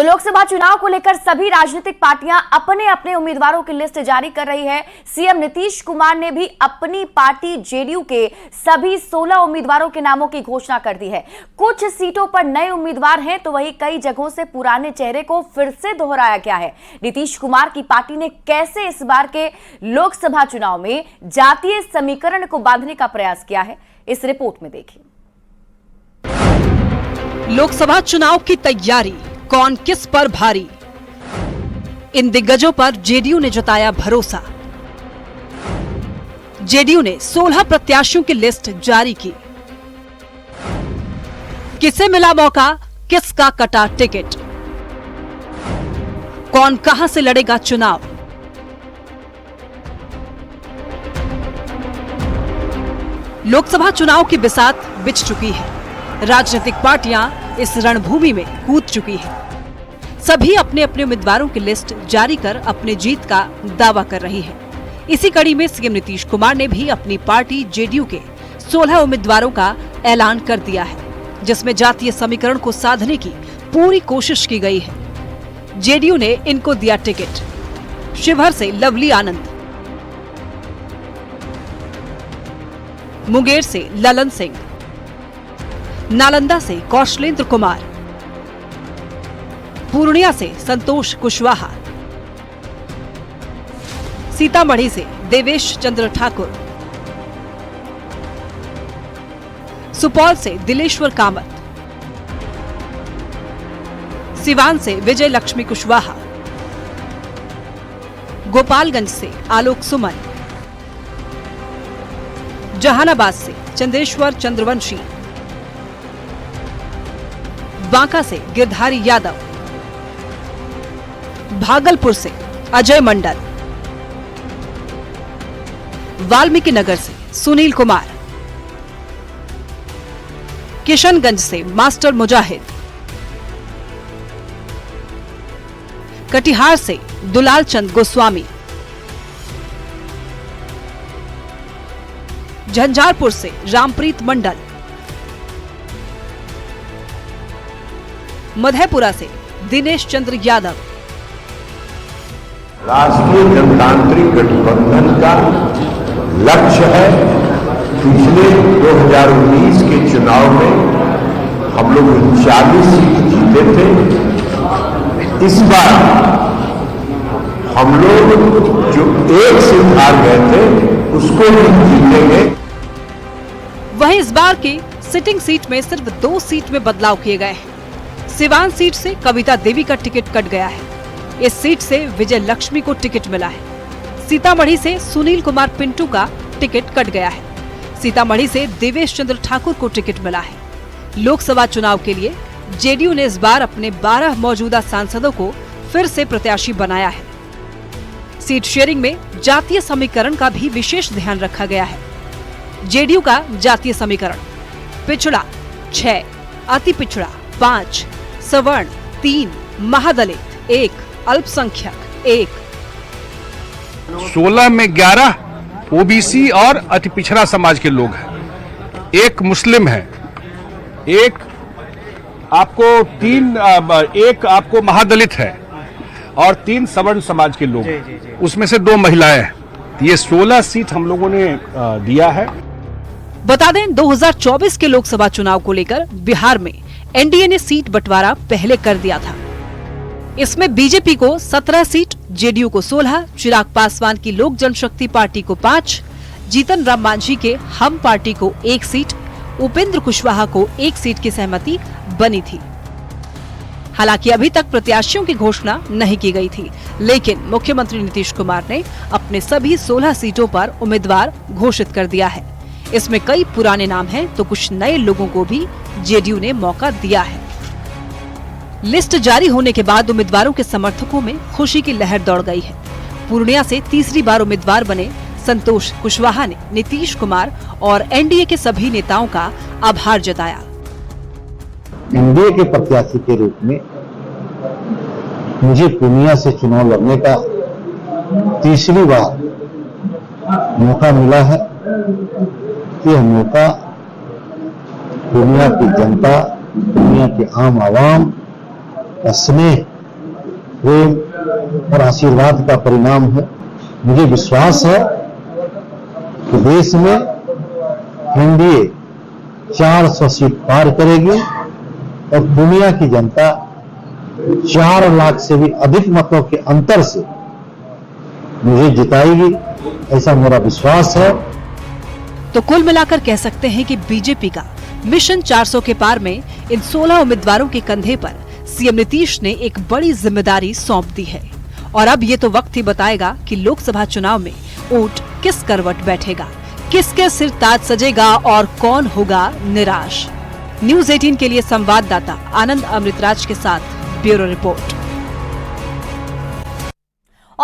तो लोकसभा चुनाव को लेकर सभी राजनीतिक पार्टियां अपने अपने उम्मीदवारों की लिस्ट जारी कर रही है। सीएम नीतीश कुमार ने भी अपनी पार्टी जेडीयू के सभी 16 उम्मीदवारों के नामों की घोषणा कर दी है। कुछ सीटों पर नए उम्मीदवार हैं तो वहीं कई जगहों से पुराने चेहरे को फिर से दोहराया गया है। नीतीश कुमार की पार्टी ने कैसे इस बार के लोकसभा चुनाव में जातीय समीकरण को बांधने का प्रयास किया है, इस रिपोर्ट में देखिए। लोकसभा चुनाव की तैयारी, कौन किस पर भारी, इन दिग्गजों पर जेडीयू ने जताया भरोसा। जेडीयू ने 16 प्रत्याशियों की लिस्ट जारी की। किसे मिला मौका, किसका कटा टिकट, कौन कहां से लड़ेगा चुनाव। लोकसभा चुनाव की बिसात बिछ चुकी है। राजनीतिक पार्टियां इस रणभूमि में कूद चुकी है। सभी अपने अपने उम्मीदवारों की लिस्ट जारी कर अपने जीत का दावा कर रही है। इसी कड़ी में सीएम नीतीश कुमार ने भी अपनी पार्टी जेडीयू के 16 उम्मीदवारों का ऐलान कर दिया है, जिसमें जातीय समीकरण को साधने की पूरी कोशिश की गई है। जेडीयू ने इनको दिया टिकट। शिवहर से लवली आनंद, मुंगेर से ललन सिंह, नालंदा से कौशलेंद्र कुमार, पूर्णिया से संतोष कुशवाहा, सीतामढ़ी से देवेश चंद्र ठाकुर, सुपौल से दिलेश्वर कामत, सिवान से विजय लक्ष्मी कुशवाहा, गोपालगंज से आलोक सुमन, जहानाबाद से चंद्रेश्वर चंद्रवंशी, बांका से गिरधारी यादव, भागलपुर से अजय मंडल, वाल्मीकि नगर से सुनील कुमार, किशनगंज से मास्टर मुजाहिद, कटिहार से दुलाल चंद गोस्वामी, झंझारपुर से रामप्रीत मंडल, मधेपुरा से दिनेश चंद्र यादव। राष्ट्रीय जनतांत्रिक गठबंधन का लक्ष्य है, पिछले 2019 के चुनाव में हम लोग 40 सीट जीते थे। इस बार हम लोग जो एक सीट हार गए थे उसको भी जीतेंगे। वहीं इस बार की सिटिंग सीट में सिर्फ 2 सीट में बदलाव किए गए हैं। सिवान सीट से कविता देवी का टिकट कट गया है। इस सीट से विजय लक्ष्मी को टिकट मिला है। सीतामढ़ी से सुनील कुमार पिंटू का टिकट कट गया है। सीतामढ़ी से देवेश चंद्र ठाकुर को टिकट मिला है। लोकसभा चुनाव के लिए जेडीयू ने इस बार अपने 12 मौजूदा सांसदों को फिर से प्रत्याशी बनाया है। सीट शेयरिंग में जातीय समीकरण का भी विशेष ध्यान रखा गया है। जेडीयू का जातीय समीकरण: पिछड़ा 6, अति पिछड़ा 5, सवर्ण 3, महादलित 1, अल्पसंख्यक 1। 16 में 11 ओबीसी और अति पिछड़ा समाज के लोग हैं, 1 मुस्लिम है, एक आपको महादलित है और 3 सवर्ण समाज के लोग हैं। उसमें से 2 महिलाएं हैं। ये 16 सीट हम लोगों ने दिया है। बता दें, 2024 के लोकसभा चुनाव को लेकर बिहार में एनडीए ने सीट बंटवारा पहले कर दिया था। इसमें बीजेपी को 17 सीट, जेडीयू को 16, चिराग पासवान की लोक जनशक्ति पार्टी को 5, जीतन राम मांझी के हम पार्टी को 1 सीट, उपेंद्र कुशवाहा को 1 सीट की सहमति बनी थी। हालांकि अभी तक प्रत्याशियों की घोषणा नहीं की गई थी, लेकिन मुख्यमंत्री नीतीश कुमार ने अपने सभी 16 सीटों पर उम्मीदवार घोषित कर दिया है। इसमें कई पुराने नाम हैं तो कुछ नए लोगों को भी जेडीयू ने मौका दिया है। लिस्ट जारी होने के बाद उम्मीदवारों के समर्थकों में खुशी की लहर दौड़ गई है। पूर्णिया से तीसरी बार उम्मीदवार बने संतोष कुशवाहा ने नीतीश कुमार और एनडीए के सभी नेताओं का आभार जताया। एनडीए के प्रत्याशी के रूप में मुझे पूर्णिया से चुनाव लड़ने का तीसरी बार मौका मिला है। यह मौका पूर्णिया की जनता, पूर्णिया के आम आवाम का स्नेह, प्रेम और आशीर्वाद का परिणाम है। मुझे विश्वास है कि देश में एनडीए 400 सीट पार करेगी और दुनिया की जनता 4 लाख से भी अधिक मतों के अंतर से मुझे जिताएगी, ऐसा मेरा विश्वास है। तो कुल मिलाकर कह सकते हैं कि बीजेपी का मिशन 400 के पार में इन 16 उम्मीदवारों के कंधे पर सीएम नीतीश ने एक बड़ी जिम्मेदारी सौंप दी है। और अब ये तो वक्त ही बताएगा कि लोकसभा चुनाव में ऊंट किस करवट बैठेगा, किसके सिर ताज सजेगा और कौन होगा निराश। न्यूज़ 18 के लिए संवाददाता आनंद अमृतराज के साथ ब्यूरो रिपोर्ट।